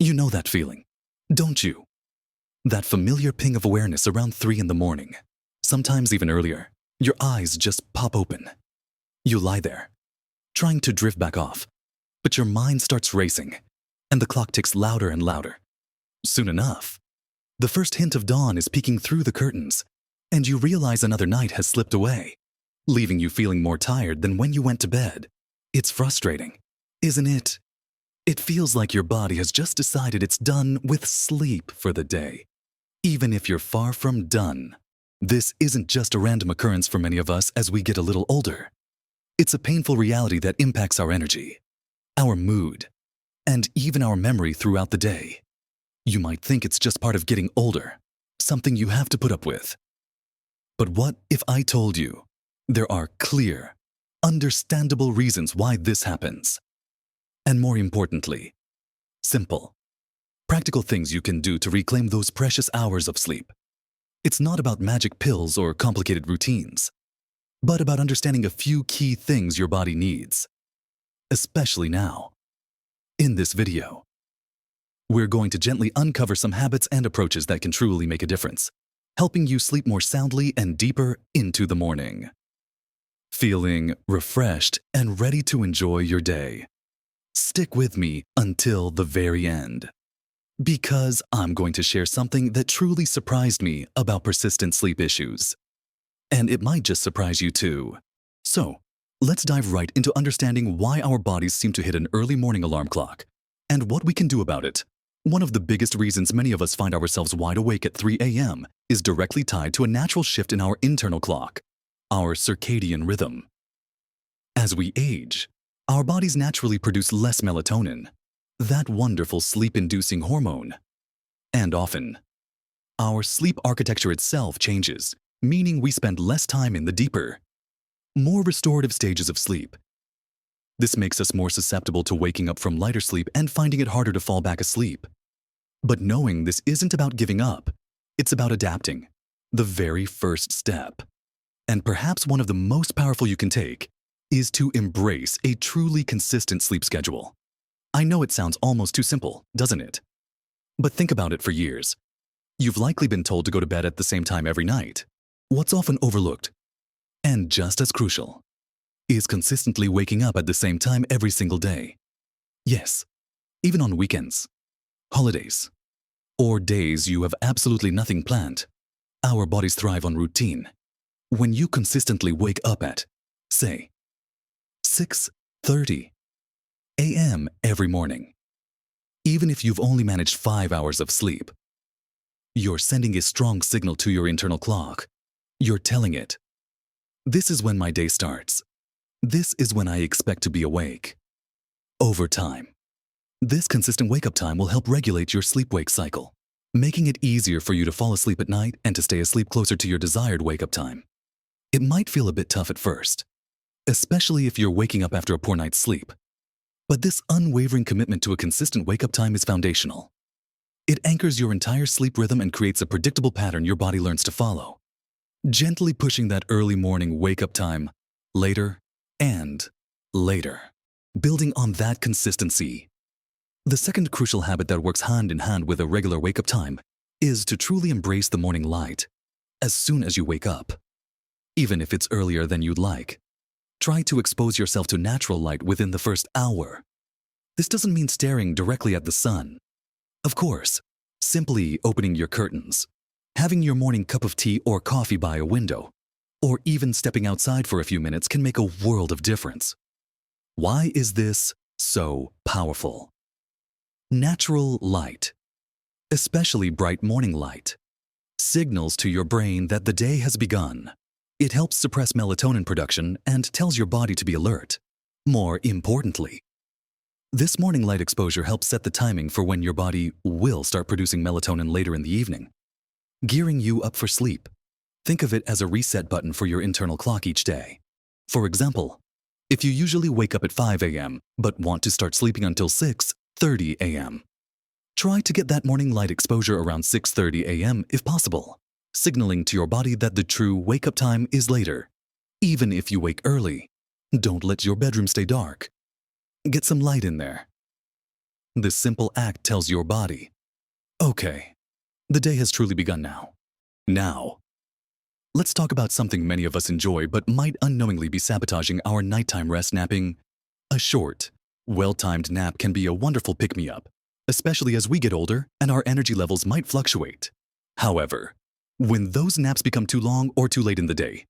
You know that feeling, don't you? That familiar ping of awareness around 3 in the morning, sometimes even earlier. Your eyes just pop open. You lie there, trying to drift back off, but your mind starts racing, and the clock ticks louder and louder. Soon enough, the first hint of dawn is peeking through the curtains, and you realize another night has slipped away, leaving you feeling more tired than when you went to bed. It's frustrating, isn't it? It feels like your body has just decided it's done with sleep for the day, even if you're far from done. This isn't just a random occurrence for many of us as we get a little older. It's a painful reality that impacts our energy, our mood, and even our memory throughout the day. You might think it's just part of getting older, something you have to put up with. But what if I told you there are clear, understandable reasons why this happens? And more importantly, simple, practical things you can do to reclaim those precious hours of sleep. It's not about magic pills or complicated routines, but about understanding a few key things your body needs, especially now. In this video, we're going to gently uncover some habits and approaches that can truly make a difference, helping you sleep more soundly and deeper into the morning. Feeling refreshed and ready to enjoy your day? Stick with me until the very end, because I'm going to share something that truly surprised me about persistent sleep issues. And it might just surprise you too. So, let's dive right into understanding why our bodies seem to hit an early morning alarm clock, and what we can do about it. One of the biggest reasons many of us find ourselves wide awake at 3 a.m. is directly tied to a natural shift in our internal clock, our circadian rhythm. As we age, our bodies naturally produce less melatonin, that wonderful sleep-inducing hormone. And often, our sleep architecture itself changes, meaning we spend less time in the deeper, more restorative stages of sleep. This makes us more susceptible to waking up from lighter sleep and finding it harder to fall back asleep. But knowing this isn't about giving up, it's about adapting, the very first step. And perhaps one of the most powerful you can take is to embrace a truly consistent sleep schedule. I know it sounds almost too simple, doesn't it? But think about it for years. You've likely been told to go to bed at the same time every night. What's often overlooked, and just as crucial, is consistently waking up at the same time every single day. Yes, even on weekends, holidays, or days you have absolutely nothing planned, our bodies thrive on routine. When you consistently wake up at, say, 6:30 a.m. every morning, even if you've only managed 5 hours of sleep, you're sending a strong signal to your internal clock. You're telling it, this is when my day starts. This is when I expect to be awake. Over time, this consistent wake-up time will help regulate your sleep-wake cycle, making it easier for you to fall asleep at night and to stay asleep closer to your desired wake-up time. It might feel a bit tough at first, especially if you're waking up after a poor night's sleep. But this unwavering commitment to a consistent wake-up time is foundational. It anchors your entire sleep rhythm and creates a predictable pattern your body learns to follow, gently pushing that early morning wake-up time later and later, building on that consistency. The second crucial habit that works hand in hand with a regular wake-up time is to truly embrace the morning light as soon as you wake up. Even if it's earlier than you'd like, try to expose yourself to natural light within the first hour. This doesn't mean staring directly at the sun. Of course, simply opening your curtains, having your morning cup of tea or coffee by a window, or even stepping outside for a few minutes can make a world of difference. Why is this so powerful? Natural light, especially bright morning light, signals to your brain that the day has begun. It helps suppress melatonin production and tells your body to be alert. More importantly, this morning light exposure helps set the timing for when your body will start producing melatonin later in the evening, gearing you up for sleep. Think of it as a reset button for your internal clock each day. For example, if you usually wake up at 5 a.m. but want to start sleeping until 6:30 a.m., try to get that morning light exposure around 6:30 a.m. if possible, signaling to your body that the true wake-up time is later. Even if you wake early, don't let your bedroom stay dark. Get some light in there. This simple act tells your body, okay, the day has truly begun now. Now, let's talk about something many of us enjoy but might unknowingly be sabotaging our nighttime rest: napping. A short, well-timed nap can be a wonderful pick-me-up, especially as we get older and our energy levels might fluctuate. However, when those naps become too long or too late in the day,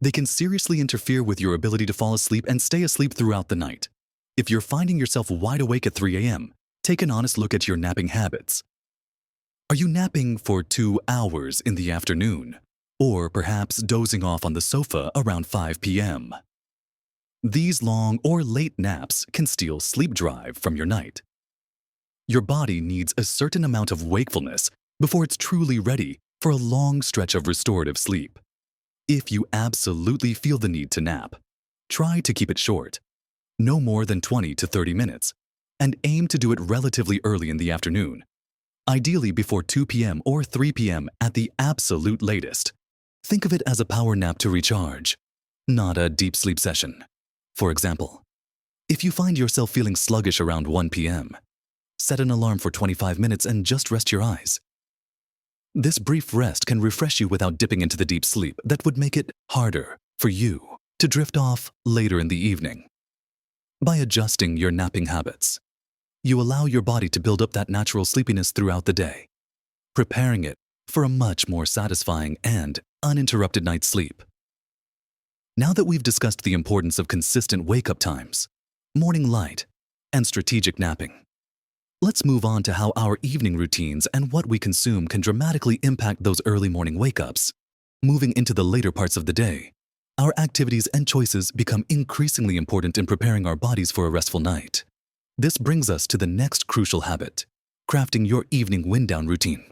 they can seriously interfere with your ability to fall asleep and stay asleep throughout the night. If you're finding yourself wide awake at 3 a.m., take an honest look at your napping habits. Are you napping for 2 hours in the afternoon, or perhaps dozing off on the sofa around 5 p.m.? These long or late naps can steal sleep drive from your night. Your body needs a certain amount of wakefulness before it's truly ready for a long stretch of restorative sleep. If you absolutely feel the need to nap, try to keep it short, no more than 20 to 30 minutes, and aim to do it relatively early in the afternoon, ideally before 2 p.m. or 3 p.m. at the absolute latest. Think of it as a power nap to recharge, not a deep sleep session. For example, if you find yourself feeling sluggish around 1 p.m., set an alarm for 25 minutes and just rest your eyes. This brief rest can refresh you without dipping into the deep sleep that would make it harder for you to drift off later in the evening. By adjusting your napping habits, you allow your body to build up that natural sleepiness throughout the day, preparing it for a much more satisfying and uninterrupted night's sleep. Now that we've discussed the importance of consistent wake-up times, morning light, and strategic napping, let's move on to how our evening routines and what we consume can dramatically impact those early morning wake-ups. Moving into the later parts of the day, our activities and choices become increasingly important in preparing our bodies for a restful night. This brings us to the next crucial habit: crafting your evening wind-down routine.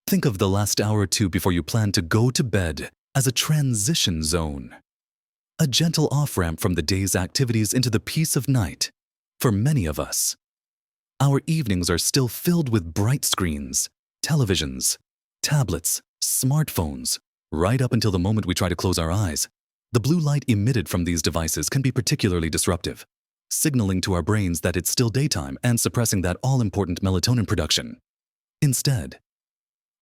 Think of the last hour or two before you plan to go to bed as a transition zone, a gentle off-ramp from the day's activities into the peace of night. For many of us, our evenings are still filled with bright screens, televisions, tablets, smartphones. Right up until the moment we try to close our eyes, the blue light emitted from these devices can be particularly disruptive, signaling to our brains that it's still daytime and suppressing that all-important melatonin production. Instead,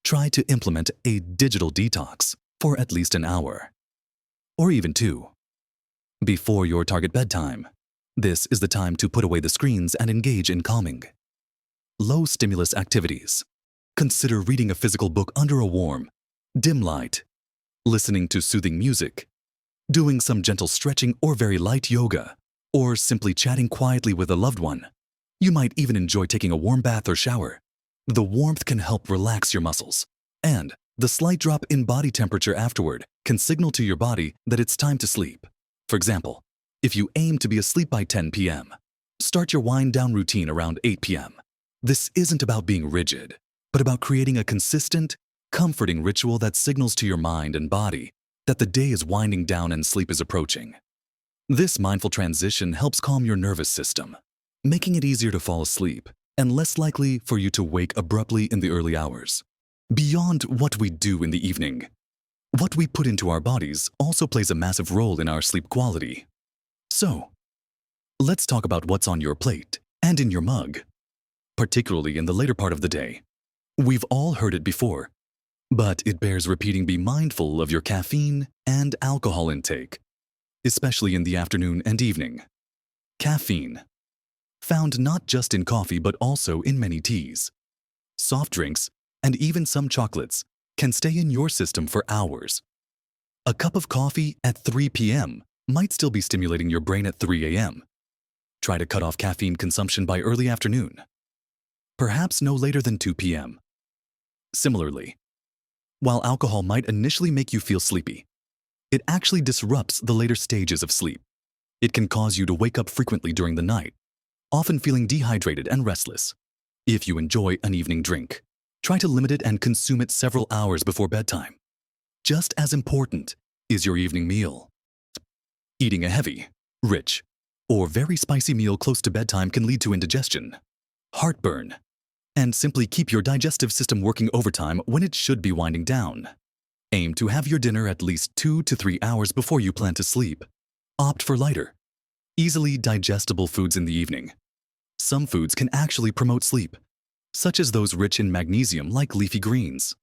try to implement a digital detox for at least an hour, or even 2, before your target bedtime. This is the time to put away the screens and engage in calming, low-stimulus activities. Consider reading a physical book under a warm, dim light, listening to soothing music, doing some gentle stretching or very light yoga, or simply chatting quietly with a loved one. You might even enjoy taking a warm bath or shower. The warmth can help relax your muscles, and the slight drop in body temperature afterward can signal to your body that it's time to sleep. For example, if you aim to be asleep by 10 p.m., start your wind-down routine around 8 p.m. This isn't about being rigid, but about creating a consistent, comforting ritual that signals to your mind and body that the day is winding down and sleep is approaching. This mindful transition helps calm your nervous system, making it easier to fall asleep and less likely for you to wake abruptly in the early hours. Beyond what we do in the evening, what we put into our bodies also plays a massive role in our sleep quality. So, let's talk about what's on your plate and in your mug, particularly in the later part of the day. We've all heard it before, but it bears repeating: be mindful of your caffeine and alcohol intake, especially in the afternoon and evening. Caffeine, found not just in coffee but also in many teas, soft drinks, and even some chocolates, can stay in your system for hours. A cup of coffee at 3 p.m. might still be stimulating your brain at 3 a.m. Try to cut off caffeine consumption by early afternoon, perhaps no later than 2 p.m. Similarly, while alcohol might initially make you feel sleepy, it actually disrupts the later stages of sleep. It can cause you to wake up frequently during the night, often feeling dehydrated and restless. If you enjoy an evening drink, try to limit it and consume it several hours before bedtime. Just as important is your evening meal. Eating a heavy, rich, or very spicy meal close to bedtime can lead to indigestion, heartburn, and simply keep your digestive system working overtime when it should be winding down. Aim to have your dinner at least 2 to 3 hours before you plan to sleep. Opt for lighter, easily digestible foods in the evening, Some foods can actually promote sleep, such as those rich in magnesium like leafy greens,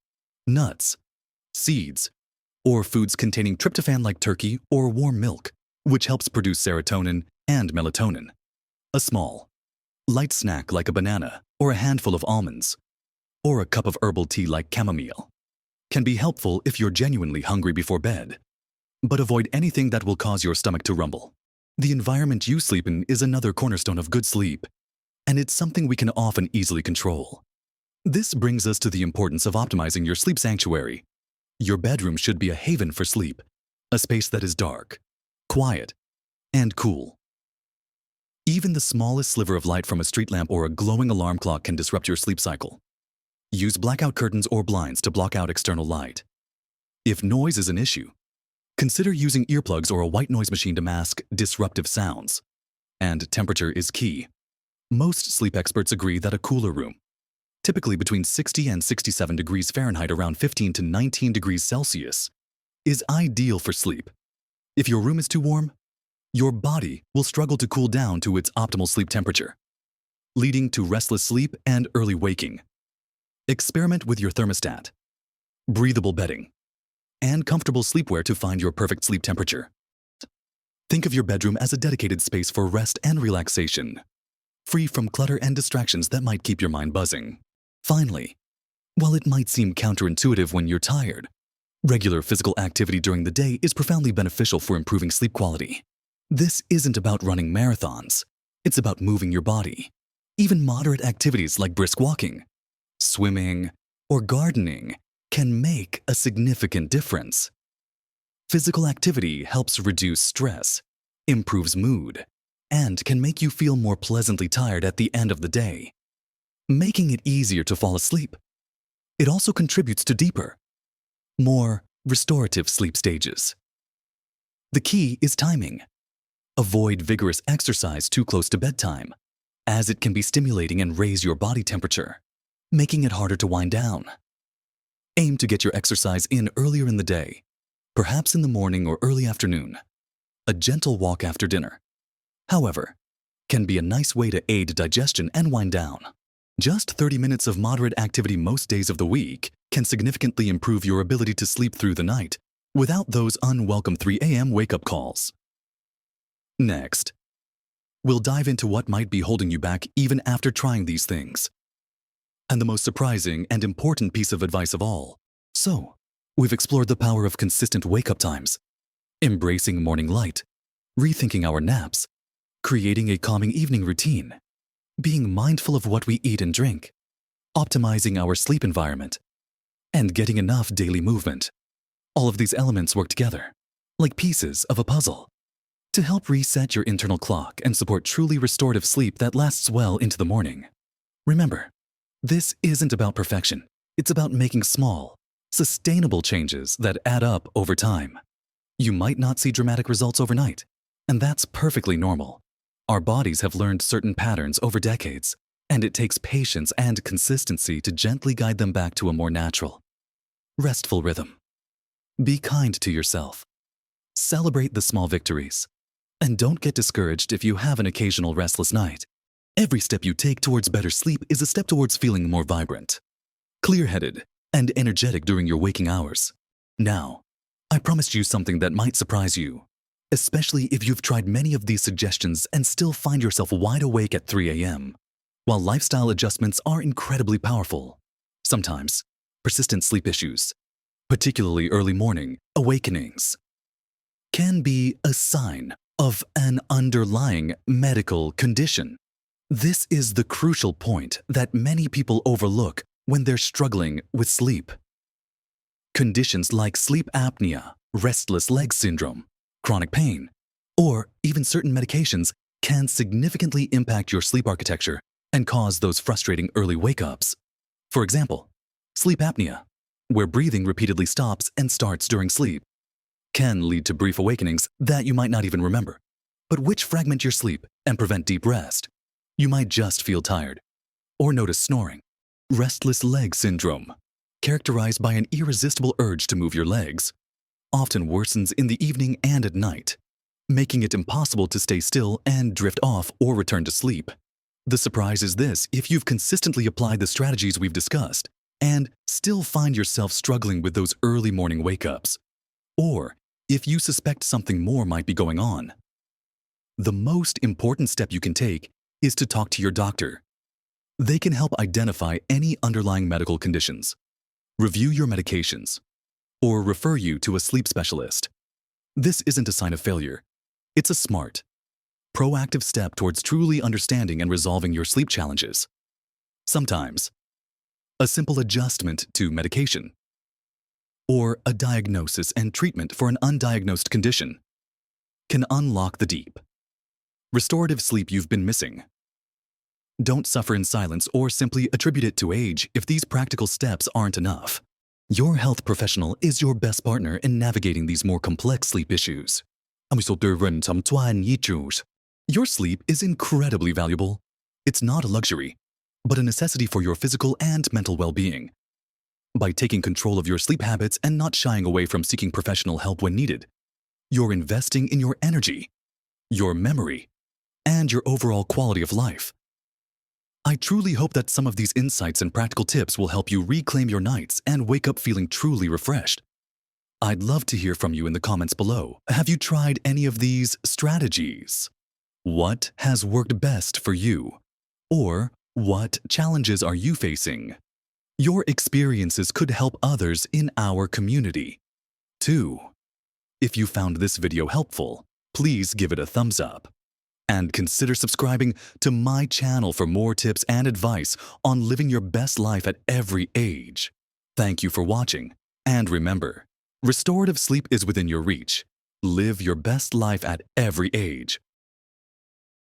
nuts, seeds, or foods containing tryptophan like turkey or warm milk, which helps produce serotonin and melatonin. A small, light snack like a banana or a handful of almonds, or a cup of herbal tea like chamomile, can be helpful if you're genuinely hungry before bed. But avoid anything that will cause your stomach to rumble. The environment you sleep in is another cornerstone of good sleep, and it's something we can often easily control. This brings us to the importance of optimizing your sleep sanctuary. Your bedroom should be a haven for sleep, a space that is dark, quiet, and cool. Even the smallest sliver of light from a street lamp or a glowing alarm clock can disrupt your sleep cycle. Use blackout curtains or blinds to block out external light. If noise is an issue, consider using earplugs or a white noise machine to mask disruptive sounds. And temperature is key. Most sleep experts agree that a cooler room, typically between 60 and 67 degrees Fahrenheit around 15 to 19 degrees Celsius, is ideal for sleep. If your room is too warm, your body will struggle to cool down to its optimal sleep temperature, leading to restless sleep and early waking. Experiment with your thermostat, breathable bedding, and comfortable sleepwear to find your perfect sleep temperature. Think of your bedroom as a dedicated space for rest and relaxation, free from clutter and distractions that might keep your mind buzzing. Finally, while it might seem counterintuitive when you're tired, regular physical activity during the day is profoundly beneficial for improving sleep quality. This isn't about running marathons. It's about moving your body. Even moderate activities like brisk walking, swimming, or gardening can make a significant difference. Physical activity helps reduce stress, improves mood, and can make you feel more pleasantly tired at the end of the day, making it easier to fall asleep. It also contributes to deeper, more restorative sleep stages. The key is timing. Avoid vigorous exercise too close to bedtime, as it can be stimulating and raise your body temperature, making it harder to wind down. Aim to get your exercise in earlier in the day, perhaps in the morning or early afternoon. A gentle walk after dinner, however, can be a nice way to aid digestion and wind down. Just 30 minutes of moderate activity most days of the week can significantly improve your ability to sleep through the night without those unwelcome 3 a.m. wake-up calls. Next, we'll dive into what might be holding you back even after trying these things. And the most surprising and important piece of advice of all. So, we've explored the power of consistent wake-up times, embracing morning light, rethinking our naps, creating a calming evening routine, being mindful of what we eat and drink, optimizing our sleep environment, and getting enough daily movement. All of these elements work together, like pieces of a puzzle, to help reset your internal clock and support truly restorative sleep that lasts well into the morning. Remember, this isn't about perfection. It's about making small, sustainable changes that add up over time. You might not see dramatic results overnight, and that's perfectly normal. Our bodies have learned certain patterns over decades, and it takes patience and consistency to gently guide them back to a more natural, restful rhythm. Be kind to yourself. Celebrate the small victories. And don't get discouraged if you have an occasional restless night. Every step you take towards better sleep is a step towards feeling more vibrant, clear-headed, and energetic during your waking hours. Now, I promised you something that might surprise you, especially if you've tried many of these suggestions and still find yourself wide awake at 3 a.m. While lifestyle adjustments are incredibly powerful, sometimes persistent sleep issues, particularly early morning awakenings, can be a sign of an underlying medical condition. This is the crucial point that many people overlook when they're struggling with sleep. Conditions like sleep apnea, restless leg syndrome, chronic pain, or even certain medications can significantly impact your sleep architecture and cause those frustrating early wake-ups. For example, sleep apnea, where breathing repeatedly stops and starts during sleep, can lead to brief awakenings that you might not even remember, but which fragment your sleep and prevent deep rest. You might just feel tired or notice snoring. Restless leg syndrome, characterized by an irresistible urge to move your legs, often worsens in the evening and at night, making it impossible to stay still and drift off or return to sleep. The surprise is this: if you've consistently applied the strategies we've discussed and still find yourself struggling with those early morning wake-ups, or if you suspect something more might be going on, the most important step you can take is to talk to your doctor. They can help identify any underlying medical conditions, review your medications, or refer you to a sleep specialist. This isn't a sign of failure. It's a smart, proactive step towards truly understanding and resolving your sleep challenges. Sometimes, a simple adjustment to medication, or a diagnosis and treatment for an undiagnosed condition, can unlock the deep, restorative sleep you've been missing. Don't suffer in silence or simply attribute it to age if these practical steps aren't enough. Your health professional is your best partner in navigating these more complex sleep issues. Your sleep is incredibly valuable. It's not a luxury, but a necessity for your physical and mental well-being. By taking control of your sleep habits and not shying away from seeking professional help when needed, you're investing in your energy, your memory, and your overall quality of life. I truly hope that some of these insights and practical tips will help you reclaim your nights and wake up feeling truly refreshed. I'd love to hear from you in the comments below. Have you tried any of these strategies? What has worked best for you? Or what challenges are you facing? Your experiences could help others in our community, too. If you found this video helpful, please give it a thumbs up. And consider subscribing to my channel for more tips and advice on living your best life at every age. Thank you for watching, and remember, restorative sleep is within your reach. Live your best life at every age.